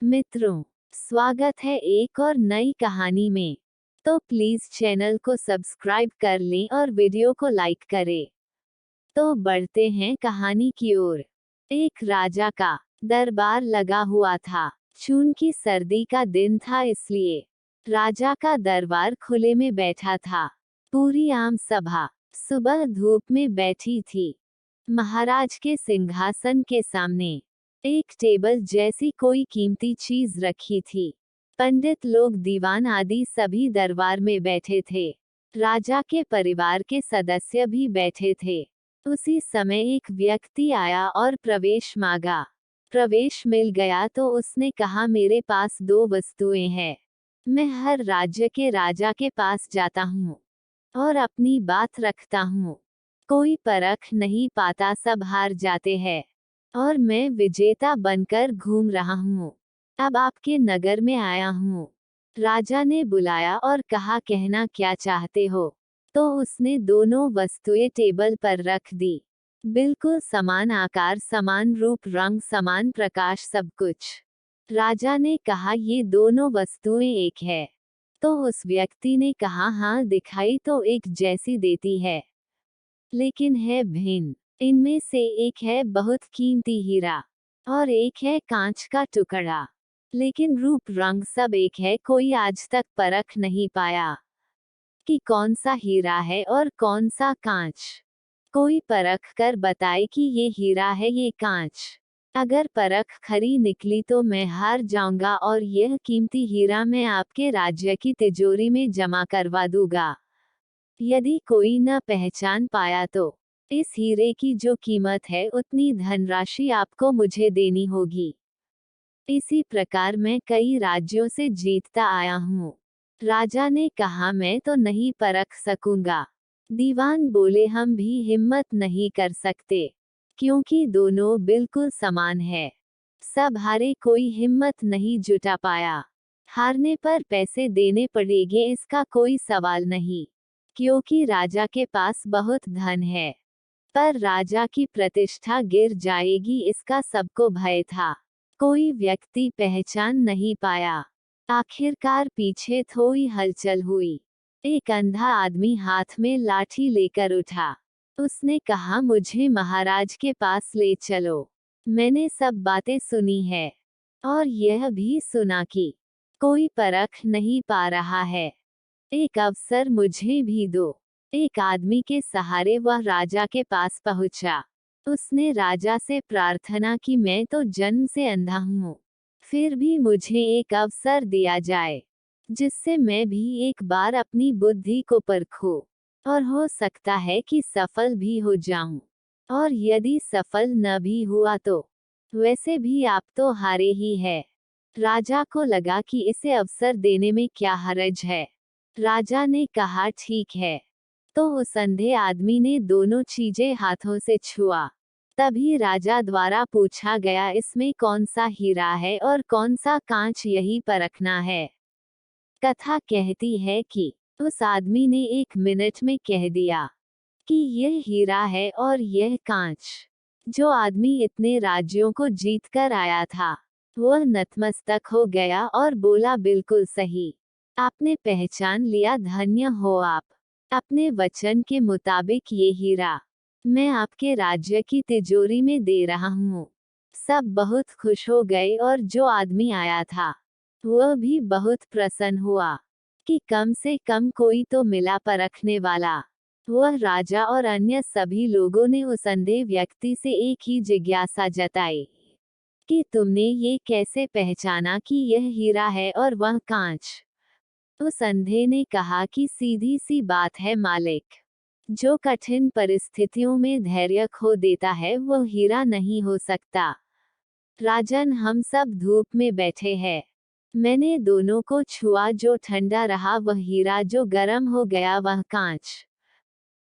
मित्रों, स्वागत है एक और नई कहानी में। तो प्लीज चैनल को सब्सक्राइब कर लें और वीडियो को लाइक करें। तो बढ़ते हैं कहानी की ओर। एक राजा का दरबार लगा हुआ था। चूंकि सर्दी का दिन था इसलिए राजा का दरबार खुले में बैठा था। पूरी आम सभा सुबह धूप में बैठी थी। महाराज के सिंहासन के सामने एक टेबल जैसी कोई कीमती चीज रखी थी। पंडित लोग, दीवान आदि सभी दरबार में बैठे थे। राजा के परिवार के सदस्य भी बैठे थे। उसी समय एक व्यक्ति आया और प्रवेश मांगा। प्रवेश मिल गया तो उसने कहा, मेरे पास 2 वस्तुएं हैं। मैं हर राज्य के राजा के पास जाता हूँ और अपनी बात रखता हूँ। कोई परख नहीं पाता, सब हार जाते हैं और मैं विजेता बनकर घूम रहा हूँ। अब आपके नगर में आया हूँ। राजा ने बुलाया और कहा, कहना क्या चाहते हो? तो उसने दोनों वस्तुएं टेबल पर रख दी। बिल्कुल समान आकार, समान रूप, रंग, समान प्रकाश, सब कुछ। राजा ने कहा, ये दोनों वस्तुएं एक है। तो उस व्यक्ति ने कहा, हाँ, दिखाई तो एक जैसी देती है, लेकिन है भिन्न। इनमें से एक है बहुत कीमती हीरा और एक है कांच का टुकड़ा, लेकिन रूप रंग सब एक है। कोई आज तक परख नहीं पाया कि कौन सा हीरा है और कौन सा कांच। कोई परख कर बताए कि ये हीरा है, ये कांच। अगर परख खरी निकली तो मैं हार जाऊंगा और यह कीमती हीरा मैं आपके राज्य की तिजोरी में जमा करवा दूंगा। यदि कोई न पहचान पाया तो इस हीरे की जो कीमत है उतनी धनराशि आपको मुझे देनी होगी। इसी प्रकार मैं कई राज्यों से जीतता आया हूँ। राजा ने कहा, मैं तो नहीं परख सकूंगा। दीवान बोले, हम भी हिम्मत नहीं कर सकते, क्योंकि दोनों बिल्कुल समान है। सब हारे, कोई हिम्मत नहीं जुटा पाया। हारने पर पैसे देने पड़ेंगे, इसका कोई सवाल नहीं, क्योंकि राजा के पास बहुत धन है। पर राजा की प्रतिष्ठा गिर जाएगी, इसका सबको भय था। कोई व्यक्ति पहचान नहीं पाया। आखिरकार पीछे थोड़ी हलचल हुई। एक अंधा आदमी हाथ में लाठी लेकर उठा। उसने कहा, मुझे महाराज के पास ले चलो। मैंने सब बातें सुनी है और यह भी सुना कि कोई परख नहीं पा रहा है। एक अवसर मुझे भी दो। एक आदमी के सहारे वह राजा के पास पहुंचा। उसने राजा से प्रार्थना की, मैं तो जन्म से अंधा हूँ, फिर भी मुझे एक अवसर दिया जाए, जिससे मैं भी एक बार अपनी बुद्धि को परखूं, और हो सकता है कि सफल भी हो जाऊं। और यदि सफल न भी हुआ तो वैसे भी आप तो हारे ही है। राजा को लगा कि इसे अवसर देने में क्या हर्ज है। राजा ने कहा, ठीक है। तो उस अंधे आदमी ने दोनों चीजें हाथों से छुआ। तभी राजा द्वारा पूछा गया, इसमें कौन सा हीरा है और कौन सा कांच, यही परखना है। कथा कहती है कि उस आदमी ने 1 मिनट में कह दिया कि यह हीरा है और यह कांच। जो आदमी इतने राज्यों को जीतकर आया था, वह नतमस्तक हो गया और बोला, बिल्कुल सही, आपने पहचान लिया, धन्य हो आप। अपने वचन के मुताबिक ये हीरा मैं आपके राज्य की तिजोरी में दे रहा हूँ। सब बहुत खुश हो गए और जो आदमी आया था वह भी बहुत प्रसन्न हुआ कि कम से कम कोई तो मिला परखने वाला। वह राजा और अन्य सभी लोगों ने उस अंधे व्यक्ति से एक ही जिज्ञासा जताई कि तुमने ये कैसे पहचाना कि यह हीरा है और वह कांच? उस अंधे ने कहा कि सीधी सी बात है मालिक, जो कठिन परिस्थितियों में धैर्य खो देता है वह हीरा नहीं हो सकता। राजन, हम सब धूप में बैठे हैं। मैंने दोनों को छुआ, जो ठंडा रहा वह हीरा, जो गर्म हो गया वह कांच।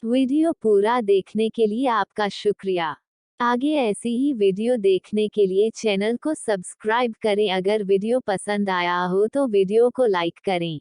वीडियो पूरा देखने के लिए आपका शुक्रिया। आगे ऐसी ही वीडियो देखने के लिए चैनल को सब्सक्राइब करें। अगर वीडियो पसंद आया हो तो वीडियो को लाइक करें।